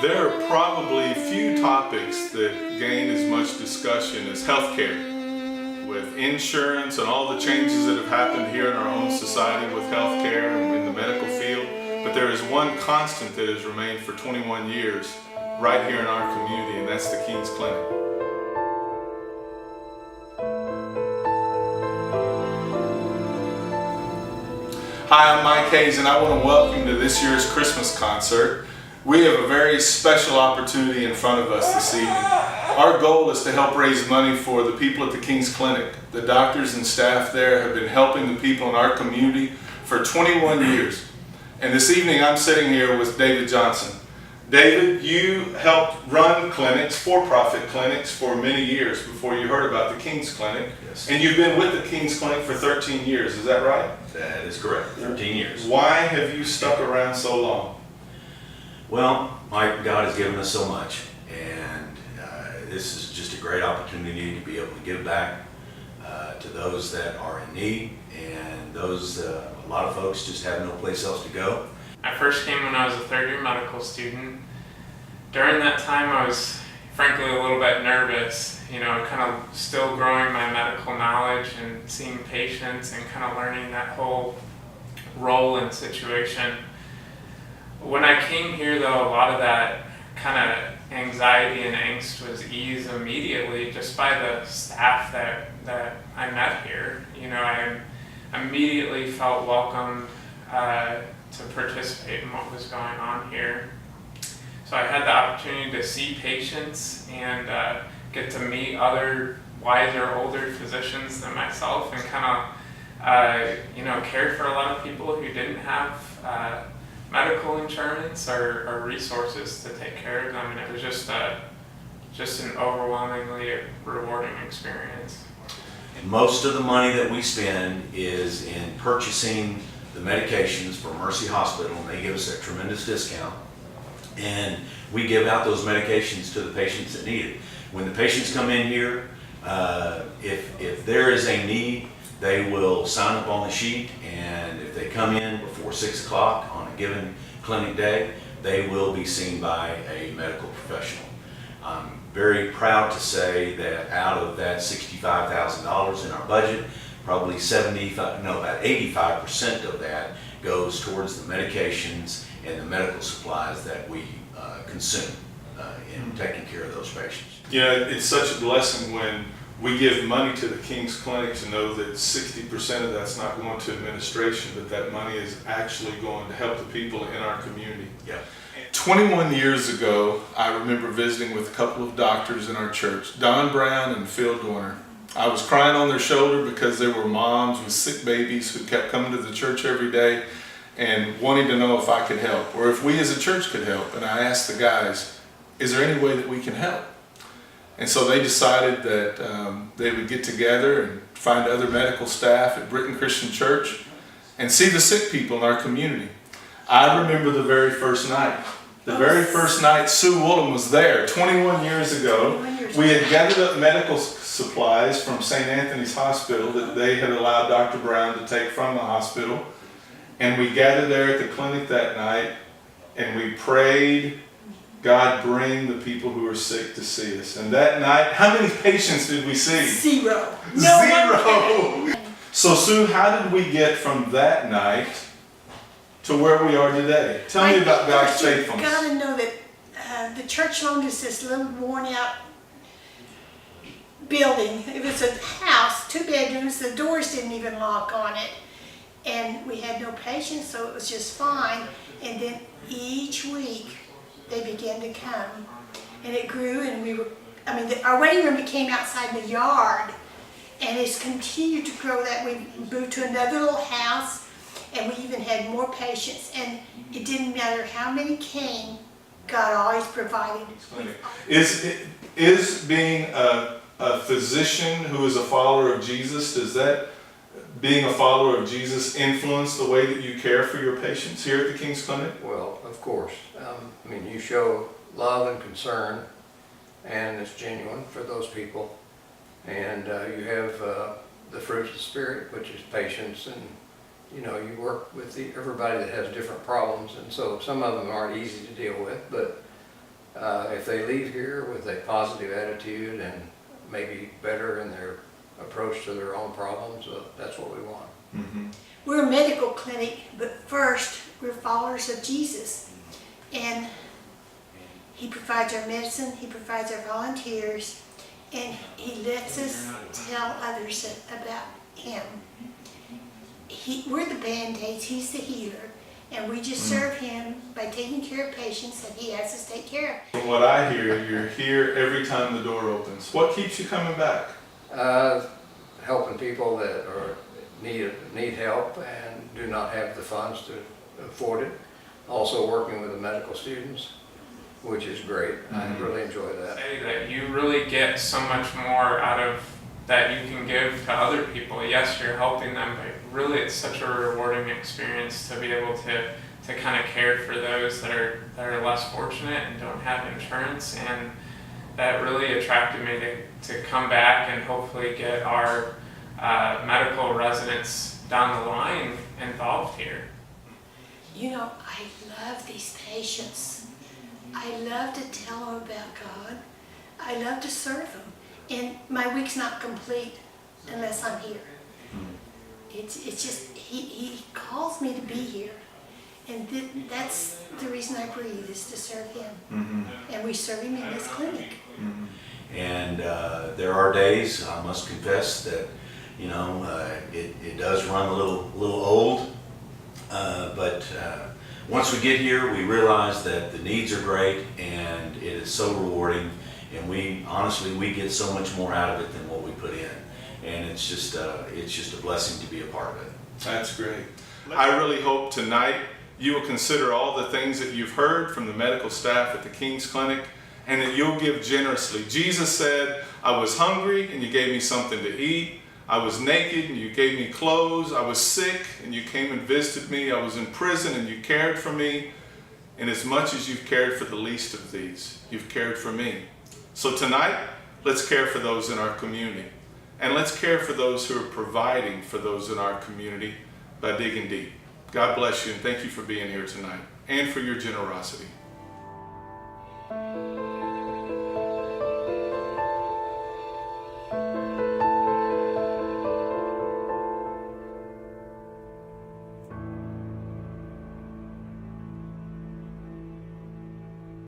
There are probably few topics that gain as much discussion as healthcare. With insurance and all the changes that have happened here in our own society with healthcare and in the medical field, but there is one constant that has remained for 21 years right here in our community, and that's the King's Clinic. Hi, I'm Mike Hayes, and I want to welcome you to this year's Christmas concert. We have a very special opportunity in front of us this evening. Our goal is to help raise money for the people at the King's Clinic. The doctors and staff there have been helping the people in our community for 21 years. And this evening I'm sitting here with David Johnson. David, you helped run clinics, for-profit clinics, for many years before you heard about the King's Clinic. Yes. And you've been with the King's Clinic for 13 years, is that right? That is correct, 13 years. Why have you stuck around so long? Well, Mike, God has given us so much, and this is just a great opportunity to be able to give back to those that are in need, and those, a lot of folks just have no place else to go. I first came when I was a third-year medical student. During that time, I was frankly a little bit nervous, kind of still growing my medical knowledge and seeing patients and kind of learning that whole role and situation. When I came here, though, a lot of that kind of anxiety and angst was eased immediately just by the staff that I met here. I immediately felt welcomed to participate in what was going on here. So I had the opportunity to see patients and get to meet other wiser, older physicians than myself, and kind of, care for a lot of people who didn't have medical insurance or resources to take care of them, and it was just an overwhelmingly rewarding experience. And most of the money that we spend is in purchasing the medications for Mercy Hospital, and they give us a tremendous discount. And we give out those medications to the patients that need it. When the patients come in here, if there is a need, they will sign up on the sheet, and if they come in before 6 o'clock on a given clinic day, they will be seen by a medical professional. I'm very proud to say that out of that $65,000 in our budget, probably about 85% of that goes towards the medications and the medical supplies that we consume in taking care of those patients. It's such a blessing when we give money to the King's Clinic to know that 60% of that's not going to administration, but that money is actually going to help the people in our community. Yeah. 21 years ago, I remember visiting with a couple of doctors in our church, Don Brown and Phil Dorner. I was crying on their shoulder because there were moms with sick babies who kept coming to the church every day and wanting to know if I could help, or if we as a church could help. And I asked the guys, is there any way that we can help? And so they decided that they would get together and find other medical staff at Britton Christian Church and see the sick people in our community. I remember the very first night. The very first night Sue Woolham was there 21 years ago. We had gathered up medical supplies from St. Anthony's Hospital that they had allowed Dr. Brown to take from the hospital. And we gathered there at the clinic that night and we prayed, God, bring the people who are sick to see us. And that night, how many patients did we see? Zero. Zero! So Sue, how did we get from that night to where we are today? Tell me about God's faithfulness. You gotta know that the church loaned us this little worn out building. It was a house, 2 bedrooms, the doors didn't even lock on it. And we had no patients, so it was just fine. And then each week they began to come. And it grew, and our waiting room became outside the yard. And it's continued to grow that. We moved to another little house, and we even had more patients. And it didn't matter how many came, God always provided. Is being a physician who is a follower of Jesus, does that being a follower of Jesus influence the way that you care for your patients here at the King's Clinic? Well, of course. You show love and concern, and it's genuine for those people. And you have the fruit of the Spirit, which is patience, and you know, you work with everybody that has different problems, and so some of them aren't easy to deal with, but if they leave here with a positive attitude and maybe better in their approach to their own problems, that's what we want. Mm-hmm. We're a medical clinic, but first, we're followers of Jesus. And He provides our medicine, He provides our volunteers, and He lets us tell others about Him. We're the Band-Aids, He's the healer, and we just serve Him by taking care of patients that He has us take care of. From what I hear, you're here every time the door opens. What keeps you coming back? Helping people that need help and do not have the funds to afford it. Also working with the medical students, which is great. I really enjoy that. Say that you really get so much more out of that you can give to other people. Yes, you're helping them, but really it's such a rewarding experience to be able to kind of care for those that are less fortunate and don't have insurance. And that really attracted me to come back and hopefully get our medical residents down the line involved here. You know, I love these patients. I love to tell them about God. I love to serve them. And my week's not complete unless I'm here. It's just, he calls me to be here. And that's the reason I breathe, is to serve Him. Mm-hmm. And we serve Him in this clinic. Mm-hmm. And there are days, I must confess, that it does run a little old. But once we get here, we realize that the needs are great, and it is so rewarding. And we get so much more out of it than what we put in. And it's just a blessing to be a part of it. That's great. I really hope tonight you will consider all the things that you've heard from the medical staff at the King's Clinic, and that you'll give generously. Jesus said, I was hungry and you gave me something to eat. I was naked and you gave me clothes. I was sick and you came and visited me. I was in prison and you cared for me. And as much as you've cared for the least of these, you've cared for me. So tonight, let's care for those in our community. And let's care for those who are providing for those in our community by digging deep. God bless you, and thank you for being here tonight and for your generosity.